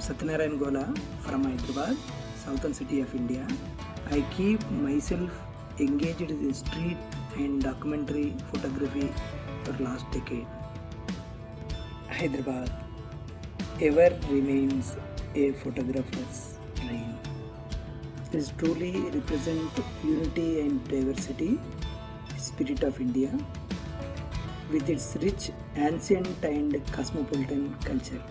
Satyanarayan Gola from Hyderabad, southern city of India. I keep myself engaged in street and documentary photography for last decade. Hyderabad ever remains a photographer's dream. This truly represents unity and diversity, spirit of India, with its rich, ancient and cosmopolitan culture.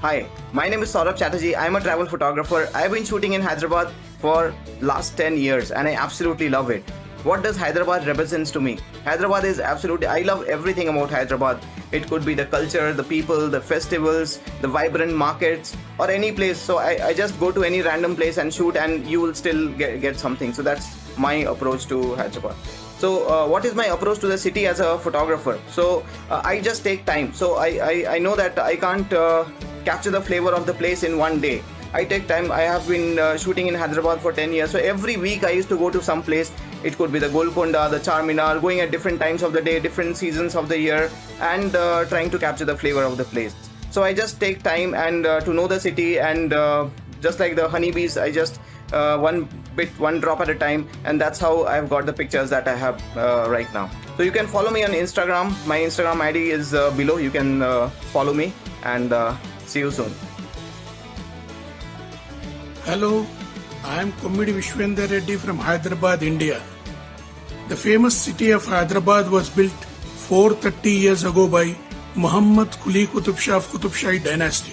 Hi, my name is Saurabh Chatterjee. I'm a travel photographer. I've been shooting in Hyderabad for last 10 years and I absolutely love it. What does Hyderabad represents to me? Hyderabad is absolutely, I love everything about Hyderabad. It could be the culture, the people, the festivals, the vibrant markets or any place. So I just go to any random place and shoot and you will still get something. So that's my approach to Hyderabad. So what is my approach to the city as a photographer? So I just take time. So I know that I can't capture the flavor of the place in one day. I take time. I have been shooting in Hyderabad for 10 years. So every week I used to go to some place. It could be the Golconda, the Charminar, going at different times of the day, different seasons of the year and trying to capture the flavor of the place. So I just take time and to know the city and just like the honeybees, I just one drop at a time, and that's how I've got the pictures that I have right now. So you can follow me on Instagram. My Instagram ID is below. You can follow me and see you soon. Hello, I am Kommidi Vishwendra Reddy from Hyderabad, India. The famous city of Hyderabad was built 430 years ago by Muhammad Quli Qutub Shah of Qutub Shahi dynasty.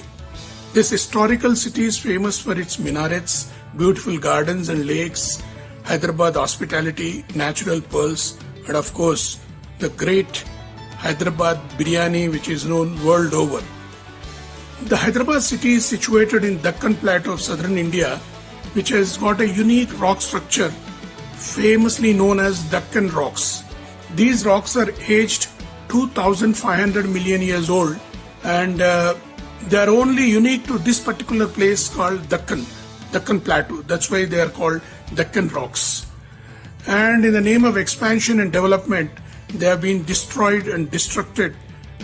This historical city is famous for its minarets, beautiful gardens and lakes, Hyderabad hospitality, natural pearls, and of course, the great Hyderabad biryani, which is known world over. The Hyderabad city is situated in Deccan Plateau of southern India, which has got a unique rock structure, famously known as Deccan rocks. These rocks are aged 2,500 million years old, and they are only unique to this particular place called Deccan Plateau. That's why they are called Deccan rocks. And in the name of expansion and development, they have been destroyed and destructed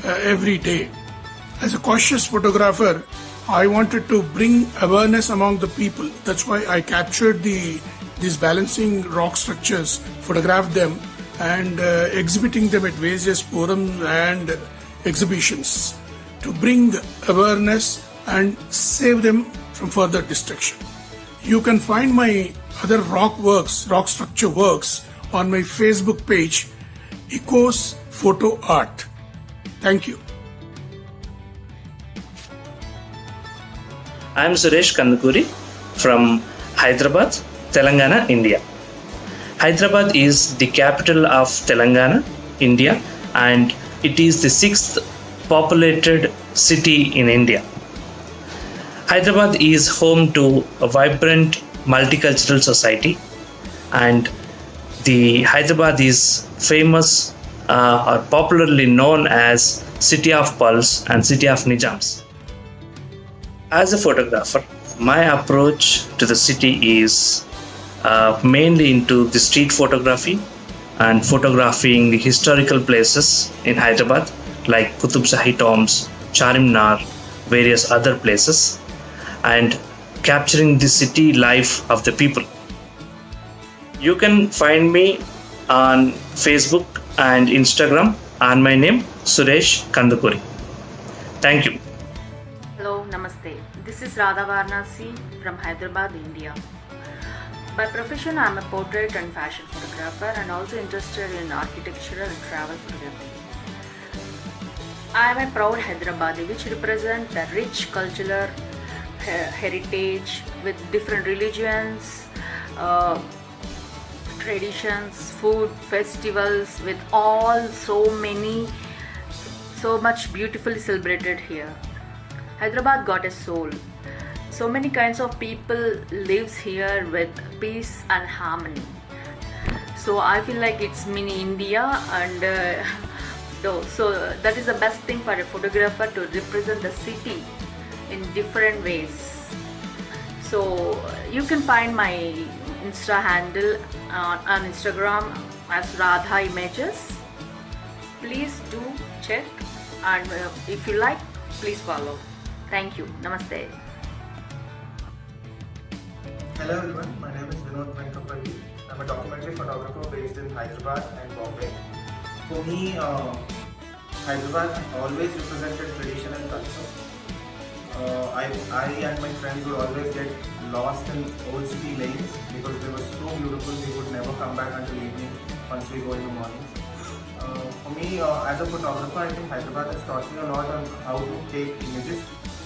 every day. As a cautious photographer, I wanted to bring awareness among the people. That's why I captured these balancing rock structures, photographed them, and exhibiting them at various forums and exhibitions to bring awareness and save them from further destruction. You can find my other rock structure works on my Facebook page, Ecos Photo Art. Thank you. I am Suresh Kandukuri from Hyderabad, Telangana, India. Hyderabad is the capital of Telangana, India, and it is the 6th populated city in India. Hyderabad is home to a vibrant multicultural society, and the Hyderabad is famous or popularly known as City of Pearls and City of Nizams. As a photographer, my approach to the city is mainly into the street photography and photographing the historical places in Hyderabad like Qutub Shahi tombs, Charminar, various other places, and capturing the city life of the people. You can find me on Facebook and Instagram on my name Suresh Kandukuri. Thank you. Hello, Namaste. This is Radha Varanasi from Hyderabad, India. By profession, I am a portrait and fashion photographer and also interested in architectural and travel photography. I am a proud Hyderabadi, which represents the rich cultural heritage with different religions, traditions, food, festivals, with all so much beautifully celebrated here. Hyderabad got a soul. So many kinds of people lives here with peace and harmony. So I feel like it's mini India, and so that is the best thing for a photographer, to represent the city in different ways. So you can find my Insta handle on Instagram as Radha Images. Please do check, and if you like, please follow. Thank you. Namaste. Hello everyone, my name is Vinod Venkapalli. I'm a documentary photographer based in Hyderabad and Bombay. For me, Hyderabad always represented tradition and culture. I and my friends would always get lost in old city lanes because they were so beautiful we would never come back until evening once we go in the mornings. For me, as a photographer, I think Hyderabad has taught me a lot on how to take images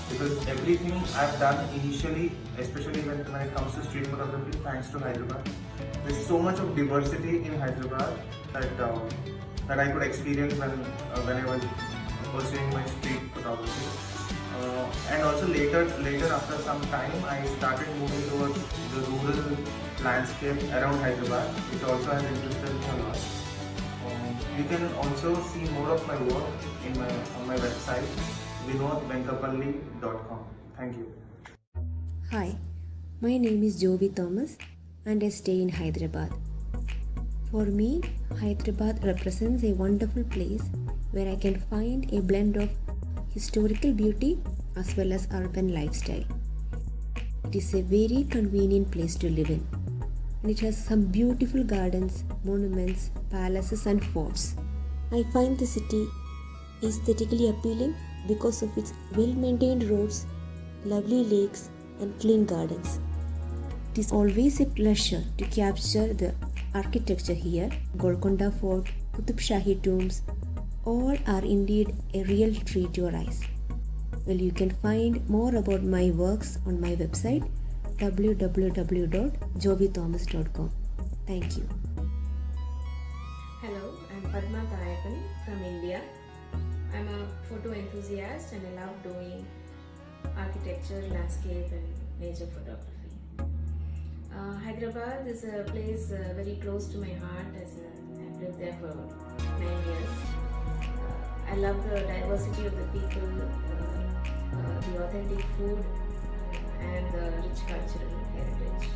because everything I've done initially, especially when it comes to street photography, thanks to Hyderabad, there's so much of diversity in Hyderabad that I could experience when I was pursuing my street photography. And also later after some time, I started moving towards the rural landscape around Hyderabad, which also has interested me a lot. You can also see more of my work on my website, vinodvenkapalli.com. Thank you. Hi, my name is Joby Thomas and I stay in Hyderabad. For me, Hyderabad represents a wonderful place where I can find a blend of historical beauty as well as urban lifestyle. It is a very convenient place to live in, and it has some beautiful gardens, monuments, palaces and forts. I find the city aesthetically appealing because of its well-maintained roads, lovely lakes and clean gardens. It is always a pleasure to capture the architecture here. Golconda Fort, Qutub Shahi tombs, all are indeed a real treat to your eyes. Well, you can find more about my works on my website www.jobythomas.com. Thank you. Hello, I'm Padma Thayapan from India. I'm a photo enthusiast and I love doing architecture, landscape and nature photography. Hyderabad is a place very close to my heart as I've lived there for 9 years. I love the diversity of the people, the authentic food and the rich cultural heritage.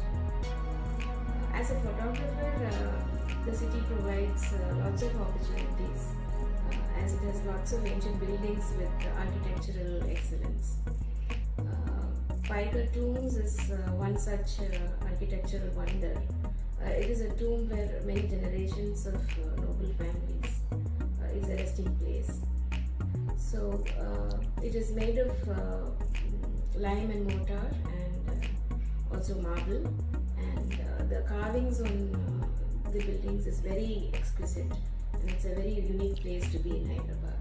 As a photographer, the city provides lots of opportunities as it has lots of ancient buildings with architectural excellence. Piker Tombs is one such architectural wonder. It is a tomb where many generations of noble families is a resting place. So it is made of lime and mortar and also marble, and the carvings on the buildings is very exquisite and it's a very unique place to be in Hyderabad.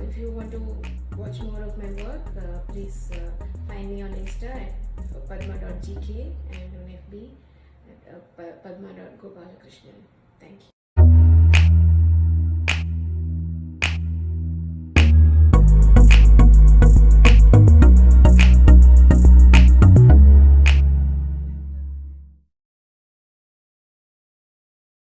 If you want to watch more of my work, please find me on Insta at padma.gk and on FB at padma.gopalakrishnan. Thank you.